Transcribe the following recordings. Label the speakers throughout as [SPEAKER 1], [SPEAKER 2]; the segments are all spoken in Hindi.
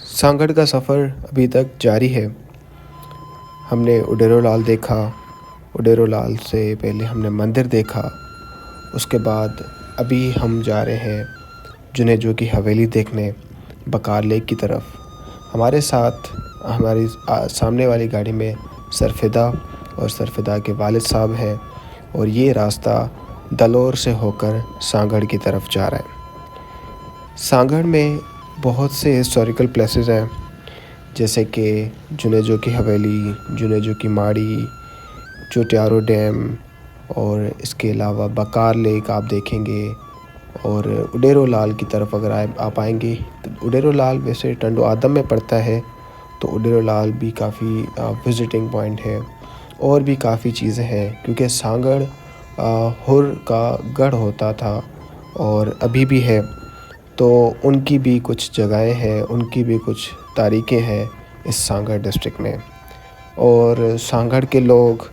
[SPEAKER 1] सांगड़ का सफ़र अभी तक जारी है। हमने उडेरो लाल देखा, उडेरो लाल से पहले हमने मंदिर देखा, उसके बाद अभी हम जा रहे हैं जुनेजो की हवेली देखने बकार लेक की तरफ। हमारे साथ हमारी सामने वाली गाड़ी में सरफिदा और सरफिदा के वालिद साहब हैं और ये रास्ता दलोर से होकर सांगड़ की तरफ जा रहा है। सांगड़ में बहुत से हिस्टोरिकल प्लेसेस हैं, जैसे कि जुनेजो की हवेली, जुनेजो की माड़ी, चोटियारो डैम और इसके अलावा बकार लेक आप देखेंगे। और उडेरो लाल की तरफ अगर आप आएंगे तो उडेरो लाल वैसे टंडो आदम में पड़ता है, तो उडेरो लाल भी काफ़ी विज़िटिंग पॉइंट है। और भी काफ़ी चीज़ें हैं क्योंकि सांगड़ हुर का गढ़ होता था और अभी भी है, तो उनकी भी कुछ जगहें हैं, उनकी भी कुछ तारीखें हैं इस सांगड़ डिस्ट्रिक्ट में। और सांगड़ के लोग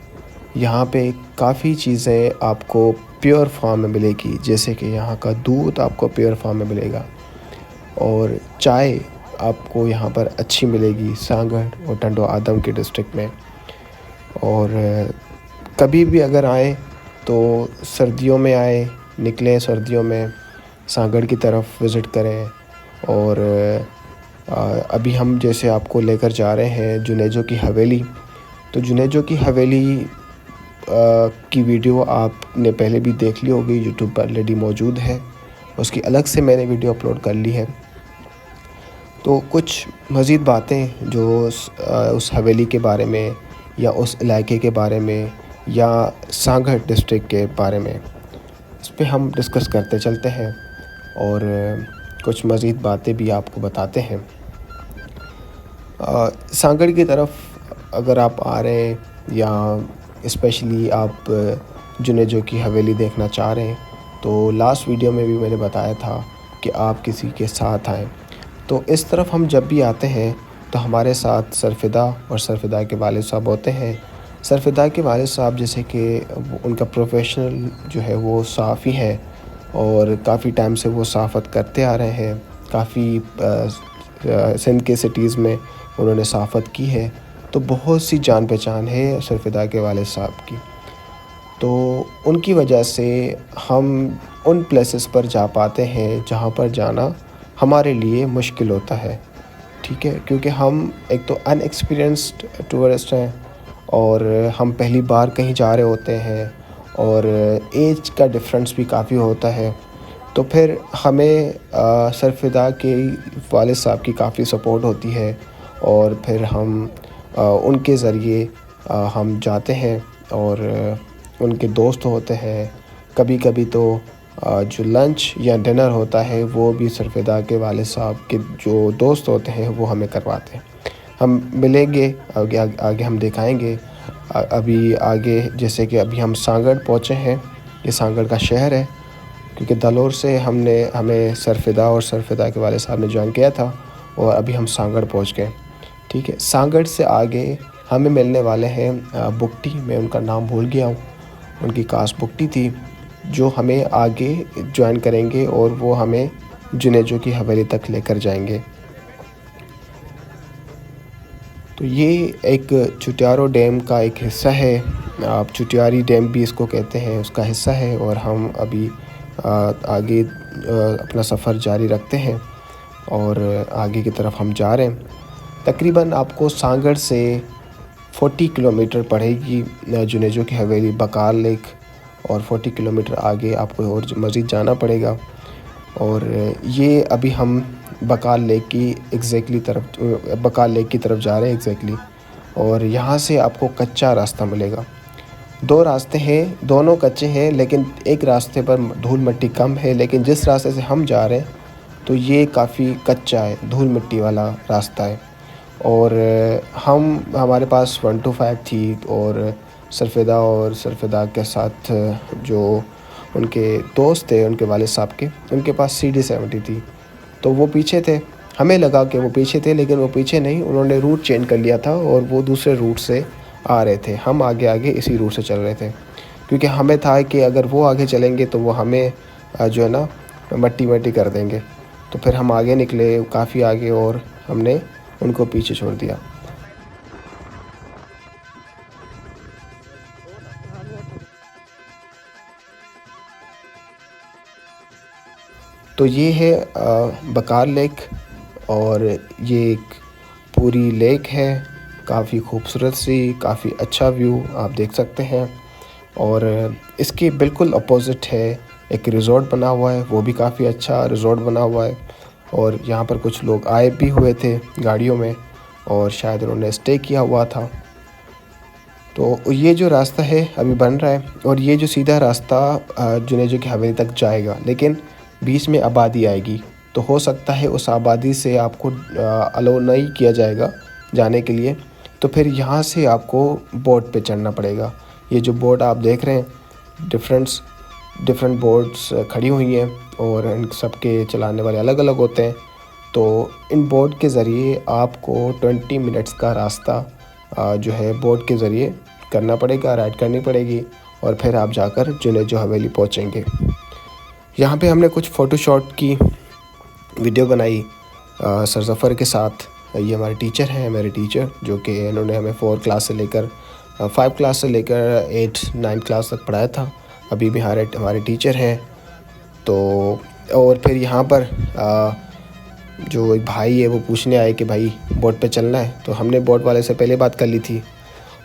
[SPEAKER 1] यहाँ पे काफ़ी चीज़ें आपको प्योर फॉर्म में मिलेगी, जैसे कि यहाँ का दूध आपको प्योर फॉर्म में मिलेगा और चाय आपको यहाँ पर अच्छी मिलेगी सांगड़ और टंडो आदम के डिस्ट्रिक्ट में। और कभी भी अगर आए तो सर्दियों में आए, निकलें सर्दियों में सांगड़ की तरफ विज़िट करें। और अभी हम जैसे आपको लेकर जा रहे हैं जुनेजो की हवेली, तो जुनेजो की हवेली की वीडियो आपने पहले भी देख ली होगी, यूट्यूब पर ऑलरेडी मौजूद है, उसकी अलग से मैंने वीडियो अपलोड कर ली है। तो कुछ मज़ीद बातें जो उस हवेली के बारे में या उस इलाके के बारे में या सांगड़ डिस्ट्रिक्ट के बारे में, इस पर हम डिस्कस करते चलते हैं और कुछ मज़ीद बातें भी आपको बताते हैं। सांगड़ की तरफ अगर आप आ रहे हैं या स्पेशली आप जुनेजो की हवेली देखना चाह रहे हैं, तो लास्ट वीडियो में भी मैंने बताया था कि आप किसी के साथ आएँ। तो इस तरफ हम जब भी आते हैं तो हमारे साथ सरफिदा और सरफिदा के वालिद साहब होते हैं। सरफिदा के वालिद साहब जैसे कि उनका प्रोफेशनल जो है वो साफ़ी है और काफ़ी टाइम से वो साफ़त करते आ रहे हैं। काफ़ी सिंध के सिटीज़ में उन्होंने साफ़त की है, तो बहुत सी जान पहचान है सरफिदा के वालिद साहब की। तो उनकी वजह से हम उन प्लेसेस पर जा पाते हैं जहाँ पर जाना हमारे लिए मुश्किल होता है, ठीक है, क्योंकि हम एक तो अनएक्सपीरियंस्ड टूरिस्ट हैं और हम पहली बार कहीं जा रहे होते हैं और एज का डिफरेंस भी काफ़ी होता है। तो फिर हमें सरफिदा के वालिद साहब की काफ़ी सपोर्ट होती है और फिर हम उनके ज़रिए हम जाते हैं और उनके दोस्त होते हैं। कभी कभी तो जो लंच या डिनर होता है वो भी सरफिदा के वालिद साहब के जो दोस्त होते हैं वो हमें करवाते हैं। हम मिलेंगे आगे हम दिखाएंगे। अभी आगे जैसे कि अभी हम सांगड़ पहुँचे हैं, ये सांगड़ का शहर है, क्योंकि दलोर से हमें सरफिदा और सरफिदा के वालिद साहब ने ज्वाइन किया था और अभी हम सांगड़ पहुँच गए, ठीक है। सांगड़ से आगे हमें मिलने वाले हैं बुकटी, मैं उनका नाम भूल गया हूँ, उनकी कास्ट बुकटी थी, जो हमें आगे ज्वाइन करेंगे और वो हमें जुनेजो की हवेली तक लेकर जाएंगे। तो ये एक चुटियारो डैम का एक हिस्सा है, आप चुटियारी डैम भी इसको कहते हैं, उसका हिस्सा है। और हम अभी आगे अपना सफ़र जारी रखते हैं और आगे की तरफ हम जा रहे हैं। तकरीबन आपको सांगड़ से 40 किलोमीटर पड़ेगी जुनेजो की हवेली बकार लेक, और 40 किलोमीटर आगे आपको और मज़ीद जाना पड़ेगा। और ये अभी हम बकार लेक की बकार लेक की तरफ जा रहे हैं एग्जैक्टली। और यहाँ से आपको कच्चा रास्ता मिलेगा, दो रास्ते हैं, दोनों कच्चे हैं, लेकिन एक रास्ते पर धूल मिट्टी कम है, लेकिन जिस रास्ते से हम जा रहे हैं तो ये काफ़ी कच्चा है, धूल मिट्टी वाला रास्ता है। और हमारे पास 125 थी और सरफिदा के साथ जो उनके दोस्त थे उनके वालिद साहब के, उनके पास CD70 थी, तो वो पीछे थे। हमें लगा कि वो पीछे थे, लेकिन वो पीछे नहीं, उन्होंने रूट चेंज कर लिया था और वो दूसरे रूट से आ रहे थे। हम आगे आगे इसी रूट से चल रहे थे, क्योंकि हमें था कि अगर वो आगे चलेंगे तो वो हमें जो है ना मट्टी कर देंगे। तो फिर हम आगे निकले काफ़ी आगे और हमने उनको पीछे छोड़ दिया। तो ये है बकार लेक, और ये एक पूरी लेक है, काफ़ी खूबसूरत सी, काफ़ी अच्छा व्यू आप देख सकते हैं। और इसके बिल्कुल अपोज़िट है एक रिज़ॉर्ट बना हुआ है, वो भी काफ़ी अच्छा रिज़ॉर्ट बना हुआ है। और यहाँ पर कुछ लोग आए भी हुए थे गाड़ियों में, और शायद उन्होंने स्टे किया हुआ था। तो ये जो रास्ता है अभी बन रहा है, और ये जो सीधा रास्ता जुनेजो की हवेली तक जाएगा, लेकिन बीच में आबादी आएगी, तो हो सकता है उस आबादी से आपको अलाउ नहीं किया जाएगा जाने के लिए। तो फिर यहाँ से आपको बोट पे चढ़ना पड़ेगा। ये जो बोट आप देख रहे हैं, डिफरेंट बोट्स खड़ी हुई हैं, और इन सब के चलाने वाले अलग अलग होते हैं। तो इन बोट के ज़रिए आपको 20 मिनट्स का रास्ता जो है बोट के ज़रिए करना पड़ेगा, राइड करनी पड़ेगी, और फिर आप जाकर जुनेजो हवेली पहुँचेंगे। यहाँ पे हमने कुछ फ़ोटोशॉट की वीडियो बनाई सरसफ़र के साथ। ये हमारे टीचर हैं, मेरे टीचर, जो कि इन्होंने हमें 4 क्लास से लेकर 5 क्लास से लेकर 8-9 क्लास तक पढ़ाया था। अभी भी हमारे टीचर हैं। तो और फिर यहाँ पर जो एक भाई है वो पूछने आए कि भाई बोट पे चलना है, तो हमने बोट वाले से पहले बात कर ली थी।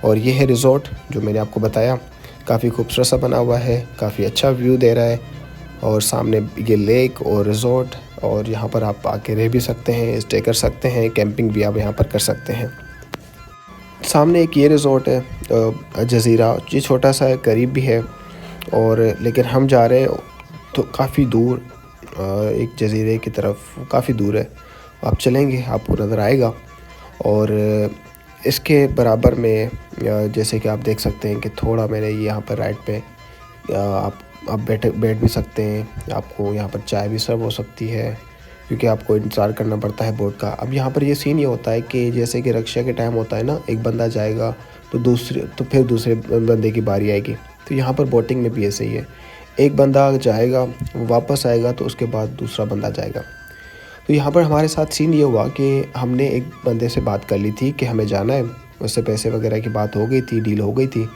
[SPEAKER 1] और ये है रिज़ॉर्ट जो मैंने आपको बताया, काफ़ी खूबसूरत सा बना हुआ है, काफ़ी अच्छा व्यू दे रहा है, और सामने ये लेक और रिज़ॉर्ट, और यहाँ पर आप आके रह भी सकते हैं, स्टे कर सकते हैं, कैंपिंग भी आप यहाँ पर कर सकते हैं। सामने एक ये रिज़ॉर्ट है जज़ीरा, ये छोटा सा है, करीब भी है, और लेकिन हम जा रहे हैं तो काफ़ी दूर, एक जज़ीरे की तरफ काफ़ी दूर है। आप चलेंगे आपको नज़र आएगा। और इसके बराबर में जैसे कि आप देख सकते हैं कि थोड़ा मैंने यहाँ पर राइड पे आप बैठ भी सकते हैं। आपको यहाँ पर चाय भी सर्व हो सकती है, क्योंकि आपको इंतज़ार करना पड़ता है बोट का। अब यहाँ पर ये सीन ये होता है कि जैसे कि रक्षा के टाइम होता है ना, एक बंदा जाएगा तो फिर दूसरे बंदे की बारी आएगी। तो यहाँ पर बोटिंग में भी ऐसे ही है, एक बंदा जाएगा, वो वापस आएगा, तो उसके बाद दूसरा बंदा जाएगा। तो यहाँ पर हमारे साथ सीन ये हुआ कि हमने एक बंदे से बात कर ली थी कि हमें जाना है, उससे पैसे वगैरह की बात हो गई थी, डील हो गई थी।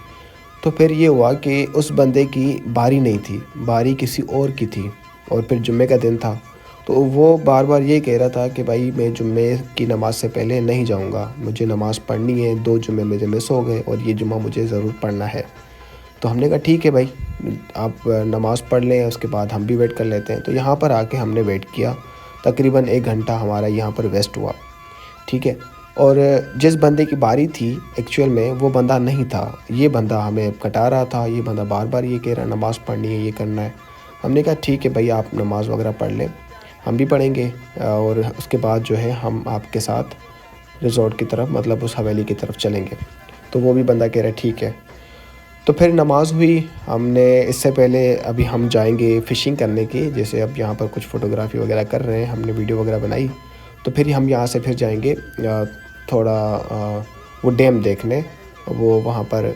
[SPEAKER 1] तो फिर ये हुआ कि उस बंदे की बारी नहीं थी, बारी किसी और की थी, और फिर जुम्मे का दिन था। तो वो बार बार ये कह रहा था कि भाई मैं जुम्मे की नमाज़ से पहले नहीं जाऊंगा, मुझे नमाज़ पढ़नी है, 2 जुम्मे मुझे मिस हो गए और ये जुम्मा मुझे ज़रूर पढ़ना है। तो हमने कहा ठीक है भाई, आप नमाज़ पढ़ लें, उसके बाद हम भी वेट कर लेते हैं। तो यहाँ पर आके हमने वेट किया, तकरीबन 1 घंटा हमारा यहाँ पर वेस्ट हुआ, ठीक है। और जिस बंदे की बारी थी एक्चुअल में वो बंदा नहीं था, ये बंदा हमें कटा रहा था, ये बंदा बार बार ये कह रहा है नमाज़ पढ़नी है, ये करना है। हमने कहा ठीक है भाई, आप नमाज़ वगैरह पढ़ लें, हम भी पढ़ेंगे, और उसके बाद जो है हम आपके साथ रिज़ॉर्ट की तरफ, मतलब उस हवेली की तरफ चलेंगे। तो वो भी बंदा कह रहा है ठीक है। तो फिर नमाज़ हुई। हमने इससे पहले अभी हम जाएंगे फ़िशिंग करने की, जैसे अब यहाँ पर कुछ फ़ोटोग्राफ़ी वगैरह कर रहे हैं, हमने वीडियो वगैरह बनाई। तो फिर हम यहाँ से फिर जाएंगे थोड़ा वो डैम देखने, वो वहाँ पर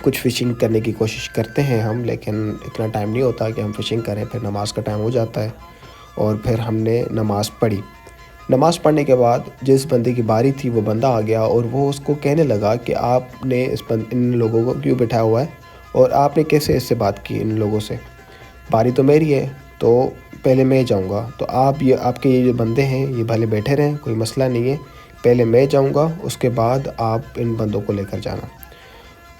[SPEAKER 1] कुछ फ़िशिंग करने की कोशिश करते हैं हम, लेकिन इतना टाइम नहीं होता कि हम फ़िशिंग करें, फिर नमाज़ का टाइम हो जाता है। और फिर हमने नमाज़ पढ़ी। नमाज़ पढ़ने के बाद जिस बंदे की बारी थी वो बंदा आ गया, और वो उसको कहने लगा कि आपने इन लोगों को क्यों बिठाया हुआ है, और आपने कैसे इससे बात की इन लोगों से, बारी तो मेरी है, तो पहले मैं जाऊंगा, तो आपके ये जो बंदे हैं ये भले बैठे रहें, कोई मसला नहीं है, पहले मैं जाऊंगा, उसके बाद आप इन बंदों को लेकर जाना।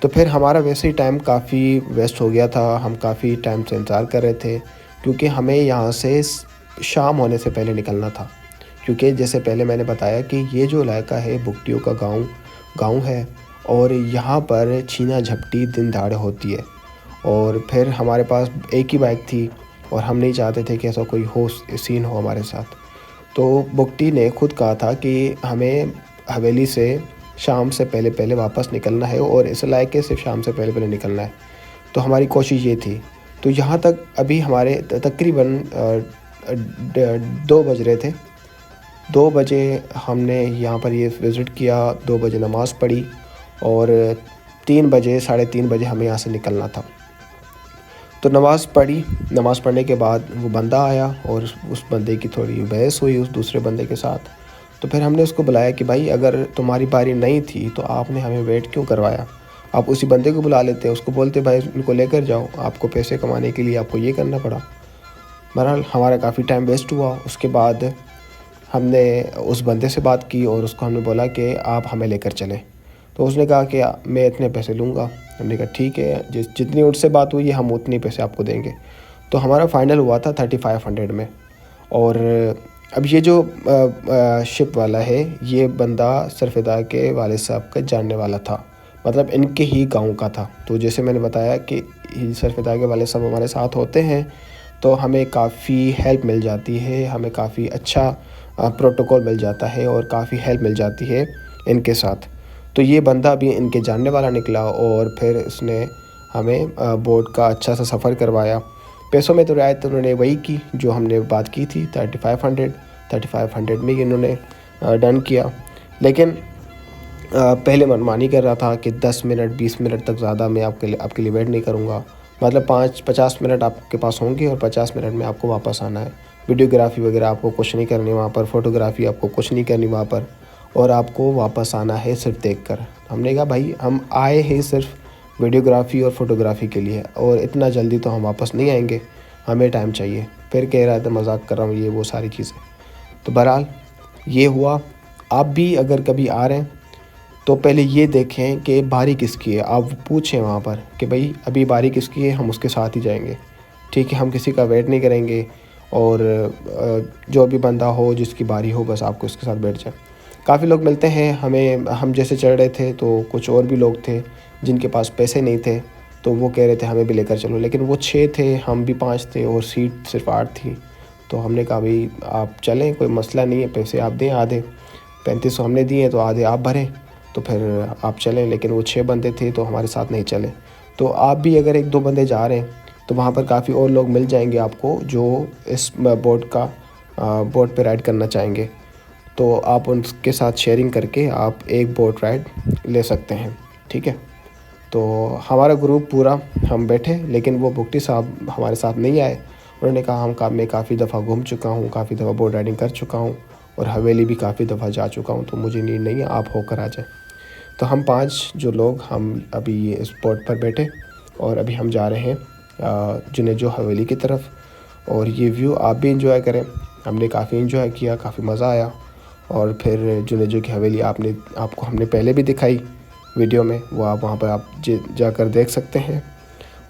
[SPEAKER 1] तो फिर हमारा वैसे ही टाइम काफ़ी वेस्ट हो गया था, हम काफ़ी टाइम से इंतज़ार कर रहे थे, क्योंकि हमें यहाँ से शाम होने से पहले निकलना था। क्योंकि जैसे पहले मैंने बताया कि ये जो इलाका है बुगटियों का गांव है, और यहाँ पर छीना झपटी दिन दहाड़े होती है। और फिर हमारे पास एक ही बाइक थी, और हम नहीं चाहते थे कि ऐसा कोई सीन हो हमारे साथ। तो बुगटी ने खुद कहा था कि हमें हवेली से शाम से पहले वापस निकलना है, और इस इलाके से शाम से पहले निकलना है। तो हमारी कोशिश ये थी। तो यहाँ तक अभी हमारे तकरीबन 2 बज रहे थे। 2 बजे हमने यहाँ पर ये विज़िट किया, 2 बजे नमाज़ पढ़ी, और 3 बजे 3:30 बजे हमें यहाँ से निकलना था। तो नमाज़ पढ़ी, नमाज़ पढ़ने के बाद वो बंदा आया, और उस बंदे की थोड़ी बहस हुई उस दूसरे बंदे के साथ। तो फिर हमने उसको बुलाया कि भाई अगर तुम्हारी बारी नहीं थी तो आपने हमें वेट क्यों करवाया, आप उसी बंदे को बुला लेते, उसको बोलते भाई इनको लेकर जाओ, आपको पैसे कमाने के लिए आपको ये करना पड़ा। बहरहाल हमारा काफ़ी टाइम वेस्ट हुआ। उसके बाद हमने उस बंदे से बात की और उसको हमने बोला कि आप हमें लेकर चलें। तो उसने कहा कि मैं इतने पैसे लूँगा। हमने कहा ठीक है, जितनी उससे बात हुई हम उतनी पैसे आपको देंगे। तो हमारा फ़ाइनल हुआ था 3500 में। और अब ये जो शिप वाला है, ये बंदा सरफेदा के वालिद साहब का जानने वाला था, मतलब इनके ही गांव का था। तो जैसे मैंने बताया कि सरफेदा के वालिद साहब हमारे साथ होते हैं तो हमें काफ़ी हेल्प मिल जाती है, हमें काफ़ी अच्छा प्रोटोकॉल मिल जाता है और काफ़ी हेल्प मिल जाती है इनके साथ। तो ये बंदा भी इनके जानने वाला निकला और फिर उसने हमें बोट का अच्छा सा सफ़र करवाया। पैसों में तो रियायत उन्होंने वही की जो हमने बात की थी, 3500 में इन्होंने डन किया। लेकिन पहले मनमानी कर रहा था कि 10 मिनट 20 मिनट तक ज़्यादा मैं आपके लिए वेट नहीं करूँगा, मतलब 50 मिनट आपके पास होंगे और 50 मिनट में आपको वापस आना है। वीडियोग्राफी वगैरह आपको कुछ नहीं करनी वहाँ पर, फ़ोटोग्राफी आपको कुछ नहीं करनी वहाँ पर, और आपको वापस आना है सिर्फ देखकर। हमने कहा भाई हम आए हैं सिर्फ वीडियोग्राफी और फ़ोटोग्राफी के लिए, और इतना जल्दी तो हम वापस नहीं आएंगे, हमें टाइम चाहिए। फिर कह रहा था मजाक कर रहा हूँ, ये वो सारी चीज़ें। तो बहरहाल ये हुआ। आप भी अगर कभी आ रहे हैं तो पहले ये देखें कि बारी किसकी है। आप पूछें वहाँ पर कि भाई अभी बारी किसकी है, हम उसके साथ ही जाएंगे, ठीक है, हम किसी का वेट नहीं करेंगे। और जो भी बंदा हो जिसकी बारी हो बस आपको उसके साथ बैठ जाए। काफ़ी लोग मिलते हैं हमें, हम जैसे चढ़ रहे थे तो कुछ और भी लोग थे जिनके पास पैसे नहीं थे, तो वो कह रहे थे हमें भी लेकर चलो, लेकिन वो 6 थे, हम भी 5 थे और सीट सिर्फ 8 थी। तो हमने कहा भाई आप चलें, कोई मसला नहीं है, पैसे आप दें आधे, 3500 हमने दिए तो आधे आप भरें, तो फिर आप चलें। लेकिन वो 6 बंदे थे तो हमारे साथ नहीं चले। तो आप भी अगर 1-2 बंदे जा रहे हैं तो वहाँ पर काफ़ी और लोग मिल जाएंगे आपको जो इस बोट पे राइड करना चाहेंगे, तो आप उनके साथ शेयरिंग करके आप एक बोट राइड ले सकते हैं, ठीक है। तो हमारा ग्रुप पूरा हम बैठे, लेकिन वो बुकटी साहब हमारे साथ नहीं आए। उन्होंने कहा मैं काफ़ी दफ़ा घूम चुका हूँ, काफ़ी दफ़ा बोट राइडिंग कर चुका हूँ और हवेली भी काफ़ी दफ़ा जा चुका हूँ, तो मुझे नीड नहीं है, आप होकर आ जाए। तो हम 5 जो लोग हम अभी इस बोट पर बैठे और अभी हम जा रहे हैं जुनेजो हवेली की तरफ। और ये व्यू आप भी इंजॉय करें। हमने काफ़ी इंजॉय किया, काफ़ी मज़ा आया। और फिर जुनेजो की हवेली आपको हमने पहले भी दिखाई वीडियो में, वो आप वहाँ पर आप जाकर देख सकते हैं।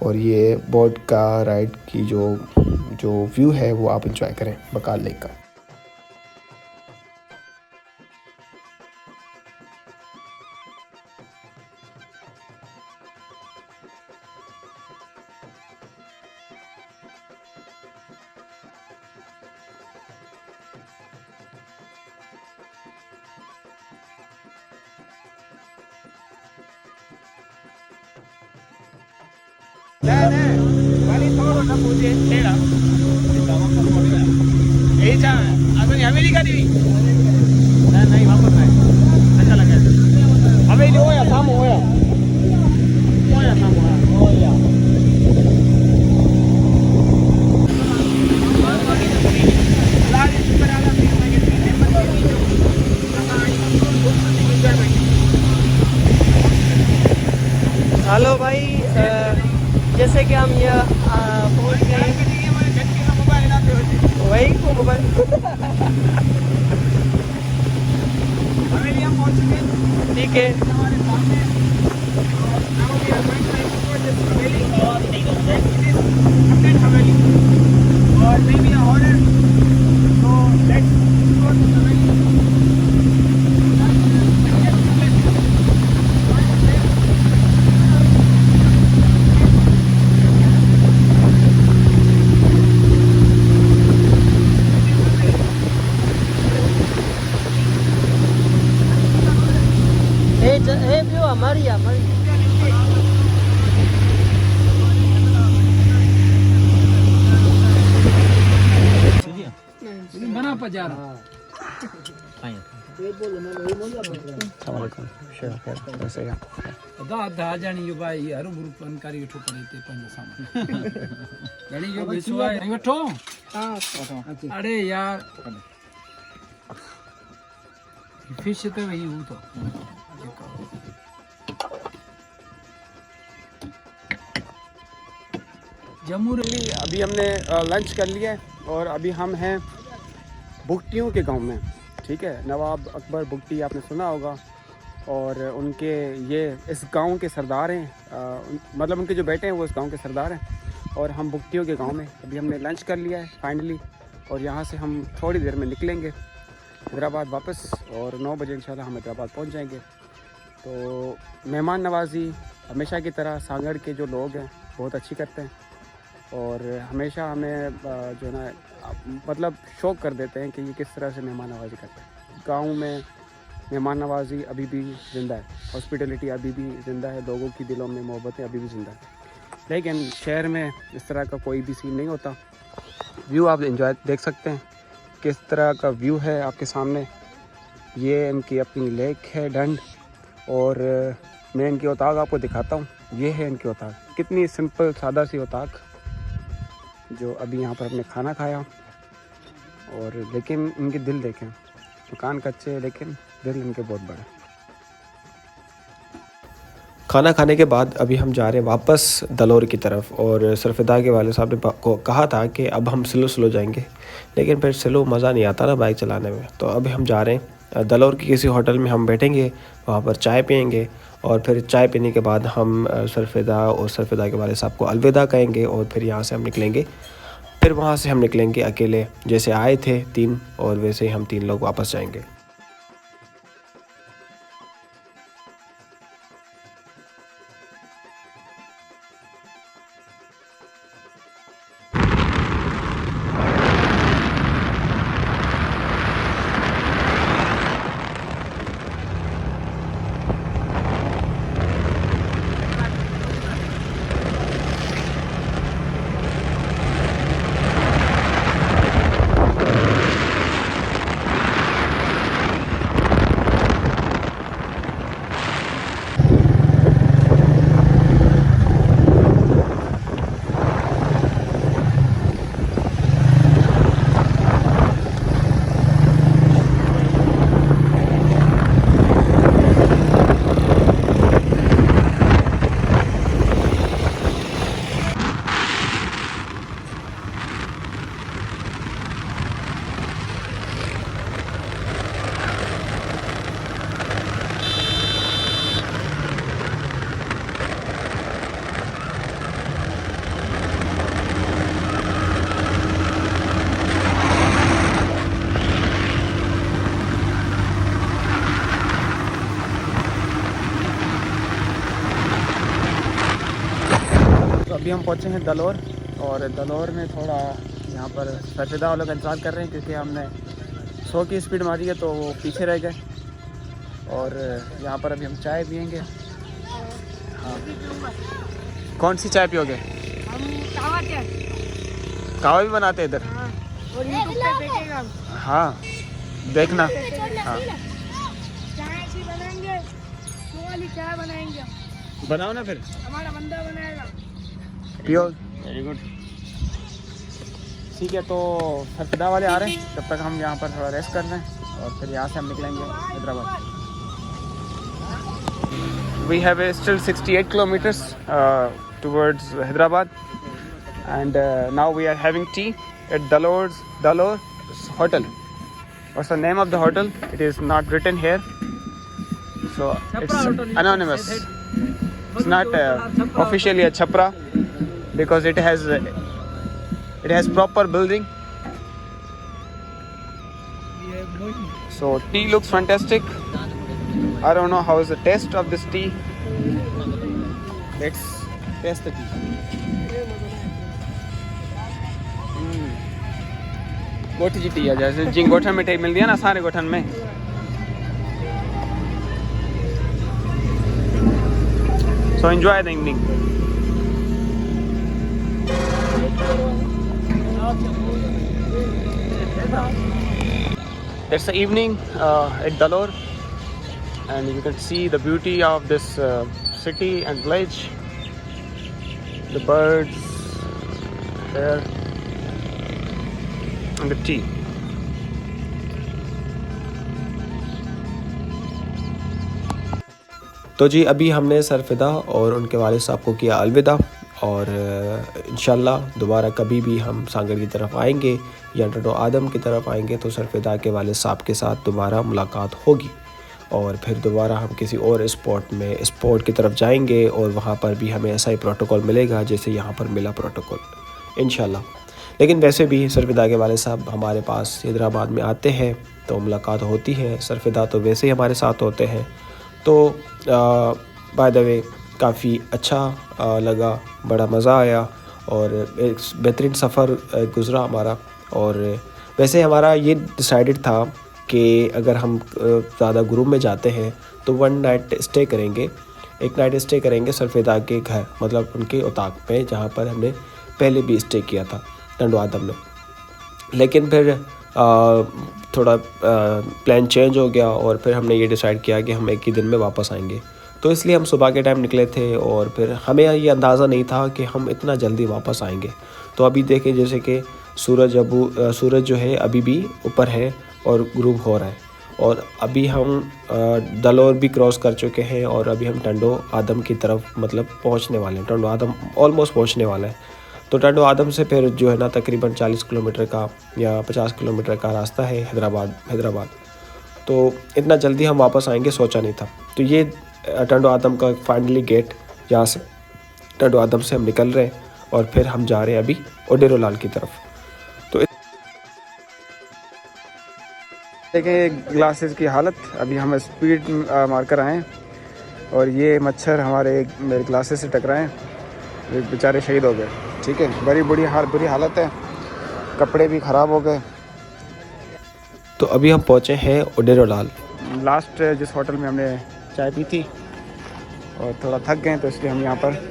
[SPEAKER 1] और ये बोट का राइड की जो व्यू है वो आप इंजॉय करें बकाल लेक का।
[SPEAKER 2] हेलो भाई, जैसे कि हम ये पहुँच गए वही को मोबाइल ठीक है। व्यू हमारी बना पजा दा जानी यो भाई हरु ग्रुप अनकारी उठो करे ते पंज सामान घणी यो विश्वास उठो। हां अरे यार फिश तो वही हूँ तो जम्मू
[SPEAKER 3] अभी हमने लंच कर लिया है और अभी हम हैं बुगटियों के गांव में। ठीक है, नवाब अकबर बुगटी आपने सुना होगा और उनके ये इस गांव के सरदार हैं, मतलब उनके जो बेटे हैं वो इस गांव के सरदार हैं। और हम बुगटियों के गांव में अभी हमने लंच कर लिया है फाइनली, और यहाँ से हम थोड़ी देर में निकलेंगे हैदराबाद वापस, और 9 बजे इंशाल्लाह हम हैदराबाद पहुँच जाएंगे। तो मेहमान नवाजी हमेशा की तरह सांगड़ के जो लोग हैं बहुत अच्छी करते हैं, और हमेशा हमें जो ना मतलब शौक़ कर देते हैं कि ये किस तरह से मेहमान नवाजी करते हैं। गाँव में मेहमान नवाजी अभी भी ज़िंदा है, हॉस्पिटलिटी अभी भी ज़िंदा है, लोगों की दिलों में मोहब्बतें अभी भी ज़िंदा है। लेकिन शहर में इस तरह का कोई भी सीन नहीं होता। व्यू आप एंजॉय देख सकते हैं, किस तरह का व्यू है आपके सामने। ये इनकी अपनी लेक है डंड, और मैं इनकी औताक आपको दिखाता हूँ। ये है इनकी औताक, कितनी सिंपल सादा सी औताक, जो अभी यहाँ पर हमने खाना खाया। और लेकिन इनके दिल देखें, मकान कच्चे हैं लेकिन दिल इनके बहुत बड़े।
[SPEAKER 1] खाना खाने के बाद अभी हम जा रहे हैं वापस दलोर की तरफ, और सरफिदा के वाले साहब ने को कहा था कि अब हम स्लो जाएंगे, लेकिन फिर स्लो मज़ा नहीं आता ना बाइक चलाने में। तो अभी हम जा रहे हैं दलोर की किसी होटल में, हम बैठेंगे वहाँ पर चाय पियेंगे, और फिर चाय पीने के बाद हम सरफिदा और सरफिदा के वाले साहब को अलविदा कहेंगे, और फिर यहाँ से हम निकलेंगे। फिर वहाँ से हम निकलेंगे अकेले, जैसे आए थे 3, और वैसे ही हम 3 लोग वापस जाएंगे।
[SPEAKER 3] अभी हम पहुँचे हैं दलोर, और दलोर में थोड़ा यहाँ पर सरफिदा वालों का इंतज़ार कर रहे हैं, क्योंकि हमने 100 की स्पीड मारी है तो वो पीछे रह गए। और यहाँ पर अभी हम चाय पियेंगे। हाँ, कौन सी चाय पियोगे? कहवा भी बनाते हैं इधर। हाँ देखना। हाँ बनाओ ना, फिर
[SPEAKER 4] हमारा बंदा बनाएगा।
[SPEAKER 3] पियो। Very good. ठीक है, तो सरफिदा वाले आ रहे हैं, तब तक हम यहाँ पर थोड़ा रेस्ट कर रहे हैं, और फिर यहाँ से हम निकलेंगे Hyderabad. We have still 68 kilometers towards Hyderabad, and now we are having tea at Dalor Hotel. What's the name of the hotel? It is not written here, so it's anonymous. It's not officially a chapra, because it has proper building. So tea looks fantastic. I don't know how is the taste of this tea. Let's taste the tea. गोठी जी टी है, जैसे जिन गोठन में टी मिलती है ना, सारे गोठन में। So enjoy the evening. It's the evening at Dalor, and you can see the beauty of this city and village. The birds here and the tea.
[SPEAKER 1] तो जी अभी हमने सरफिदा और उनके वालिद साहब को किया अलविदा, और इंशाल्लाह दोबारा कभी भी हम सांगड़ की तरफ आएंगे या टंडो आदम की तरफ आएंगे तो सरफिदा के वालिद साहब के साथ दोबारा मुलाकात होगी, और फिर दोबारा हम किसी और स्पॉट की तरफ जाएंगे और वहाँ पर भी हमें ऐसा ही प्रोटोकॉल मिलेगा जैसे यहाँ पर मिला प्रोटोकॉल इंशाल्लाह। लेकिन वैसे भी सरफिदा के वालिद साहब हमारे पास हैदराबाद में आते हैं तो मुलाकात होती है। सरफिदा तो वैसे ही हमारे साथ होते हैं। तो बाय द वे काफ़ी अच्छा लगा, बड़ा मज़ा आया और एक बेहतरीन सफ़र गुज़रा हमारा। और वैसे हमारा ये डिसाइडेड था कि अगर हम ज़्यादा ग्रुप में जाते हैं तो 1 नाइट स्टे करेंगे, 1 नाइट स्टे करेंगे सरफिदा के घर, मतलब उनके उताक पे जहाँ पर हमने पहले भी स्टे किया था टंडो आदम में। लेकिन फिर थोड़ा प्लान चेंज हो गया और फिर हमने ये डिसाइड किया कि हम एक ही दिन में वापस आएंगे। तो इसलिए हम सुबह के टाइम निकले थे और फिर हमें ये अंदाज़ा नहीं था कि हम इतना जल्दी वापस आएंगे। तो अभी देखें जैसे कि सूरज जो है अभी भी ऊपर है और ग्रूब हो रहा है, और अभी हम दलोर भी क्रॉस कर चुके हैं और अभी हम टंडो आदम की तरफ मतलब पहुंचने वाले हैं। टंडो आदम ऑलमोस्ट पहुंचने वाला है। तो टंडो आदम से फिर जो है ना तकरीबन 40 किलोमीटर का या 50 किलोमीटर का रास्ता है हैदराबाद। तो इतना जल्दी हम वापस आएंगे सोचा नहीं था। तो ये टंडो आदम का फाइनली गेट, यहाँ से टंडो आदम से हम निकल रहे हैं और फिर हम जा रहे हैं अभी ओडेरोलाल की तरफ। तो
[SPEAKER 3] देखें ग्लासेस की हालत, अभी हम स्पीड मारकर आए और ये मच्छर मेरे ग्लासेस से टकराए, बेचारे शहीद हो गए। ठीक है, बड़ी बुरी हालत है, कपड़े भी ख़राब हो गए।
[SPEAKER 1] तो अभी हम पहुँचे हैं ओडेरोलाल।
[SPEAKER 3] लास्ट जिस होटल में हमने चाय पी थी और थोड़ा थक गए तो इसलिए हम यहाँ पर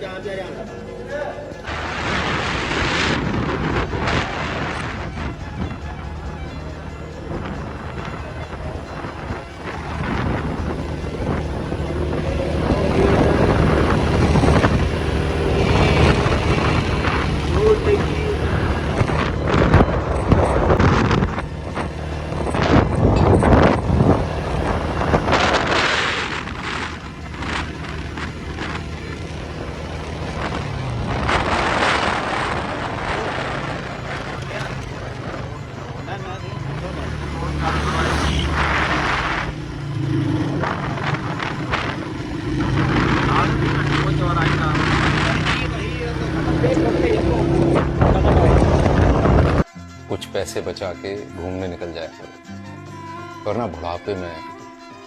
[SPEAKER 4] कुछ पैसे बचा के घूमने निकल जाया करो, वरना बुढ़ापे में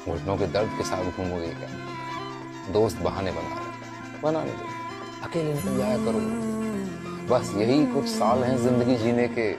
[SPEAKER 4] घुटनों के दर्द के साथ घूमोगे क्या। दोस्त बहाने बनाने दो, अकेले निकल जाया करो। बस यही कुछ साल हैं जिंदगी जीने के,